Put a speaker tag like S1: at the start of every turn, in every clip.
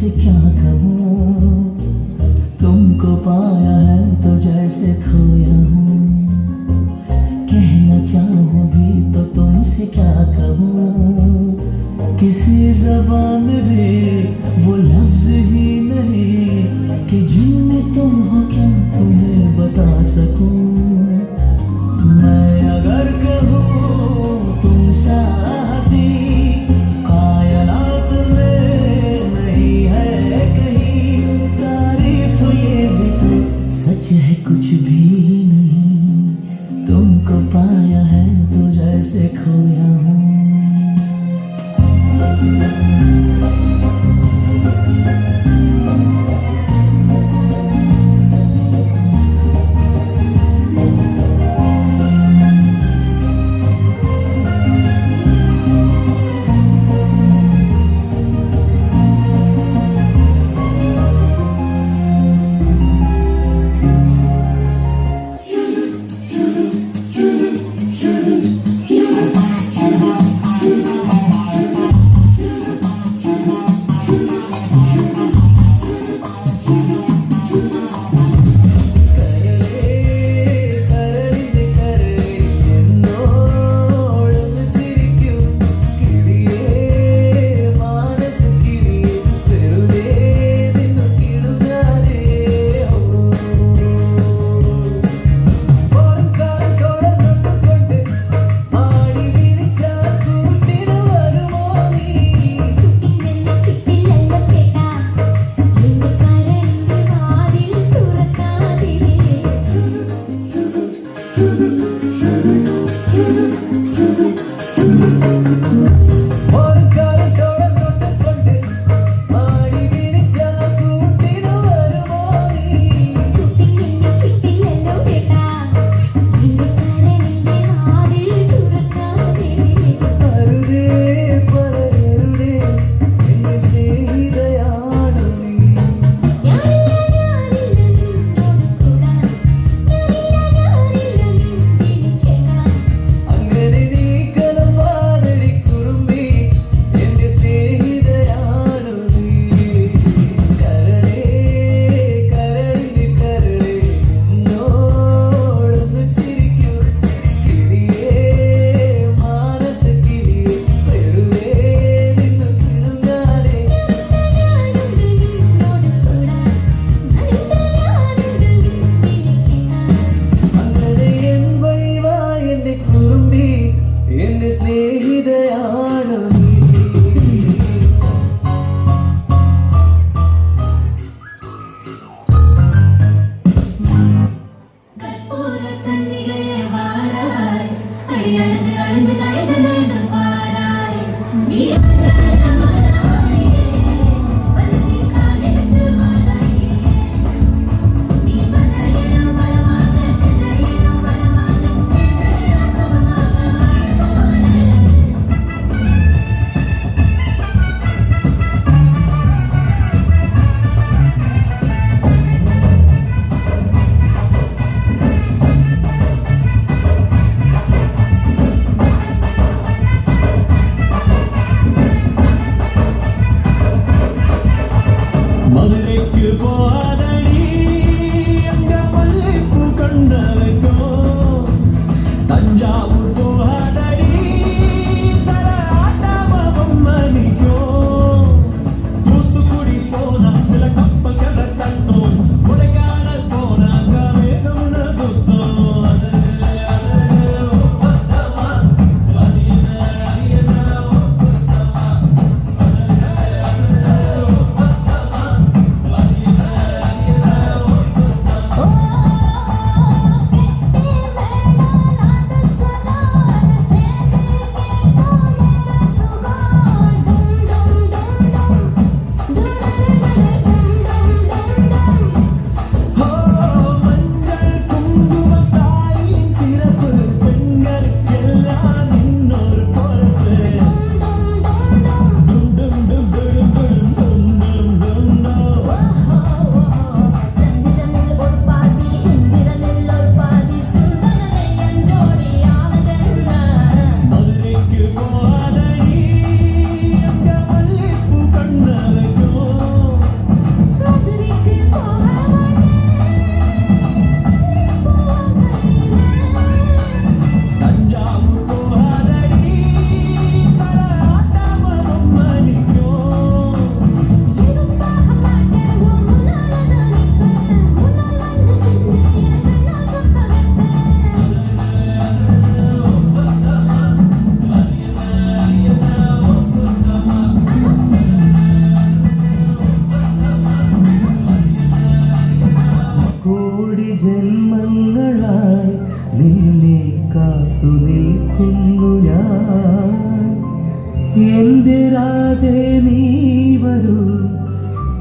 S1: तुमसे क्या कहूँ, तुमको पाया है तो जैसे खोया हूँ। कहना चाहूँ भी तो तुमसे क्या कहूँ, किसी ज़बान में भी वो लफ्ज़ ही नहीं कि जिनमें तुम हो क्या तुम्हें बता सकूँ। मैं अगर कहूँ तुम सा हंसी कायनात में नहीं है कहीं, तारीफ ये भी तो सच है कुछ भी नहीं, तुमको पाया है तो जैसे खोया हूँ।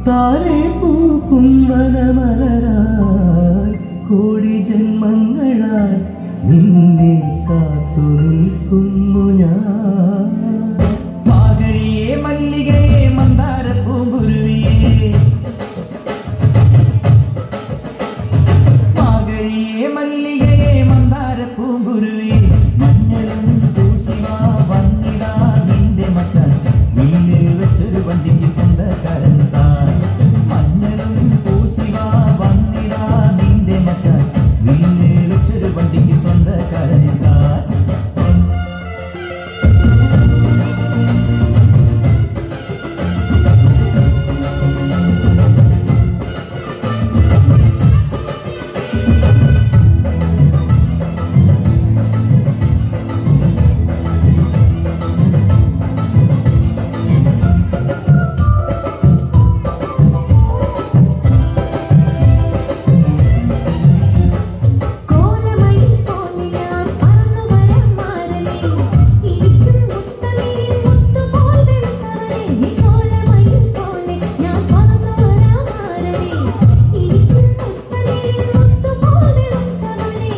S1: താരെ പൂക്കും വനമലരായി കോടി ജന്മങ്ങളായി നിന്നെ കാത്തു നിൽക്കുന്നു ഞാൻ. മാർഗഴിയേ മല്ലികയെ മന്ദാര പൂങ്കുരുവിയേ, മാർഗഴിയേ മല്ലികയെ മന്ദാര പൂങ്കുരുവിയേ, മഞ്ഞളും തൂശിവാ വന്നിതാ നിന്റെ മച്ചാൻ, വീട്ടിൽ വെച്ചൊരു വണ്ടിക്ക് സ്വന്തക്കാരൻ താൻ. മഞ്ഞളും തൂശിവാ വന്നിതാ നിന്റെ മച്ചാൻ, വീട്ടിൽ വെച്ചൊരു വണ്ടിക്ക് സ്വന്തക്കാരൻ താൻ.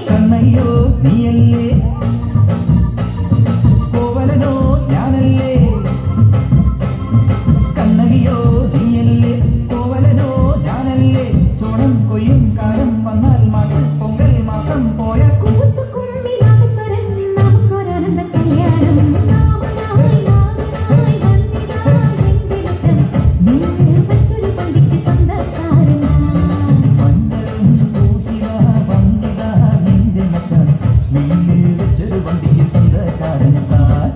S1: കണ്ണയ്യോ നീയല്ലേ, കോവലനോ ഞാനല്ലേ, കണ്ണകിയോ നീയല്ലേ, കോവലനോ ഞാനല്ലേ, ചോണം കൊയ്യും കാലം വന്നാൽ മാട്ടിൽ പൊങ്കൽ മാസം പോയ വണ്ടിക്ക് സ്വന്തക്കാരൻ താൻ.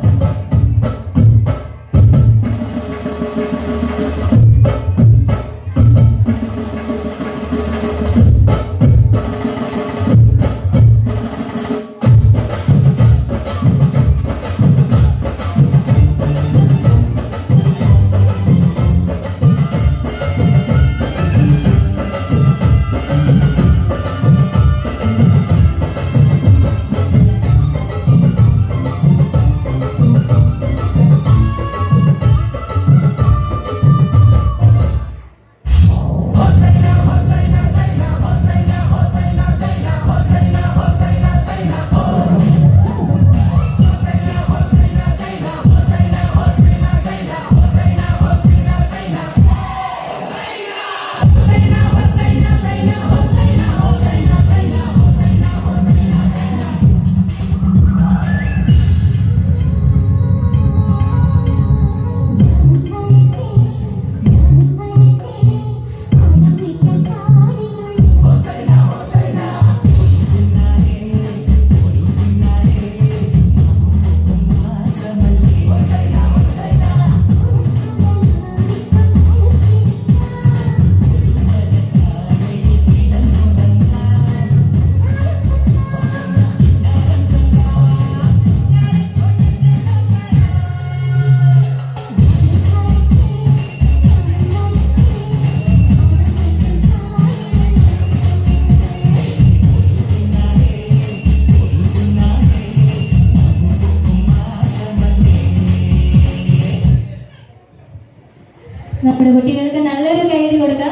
S2: നമ്മുടെ കുട്ടികൾക്ക് നല്ലൊരു കൈയടി കൊടുക്കാം.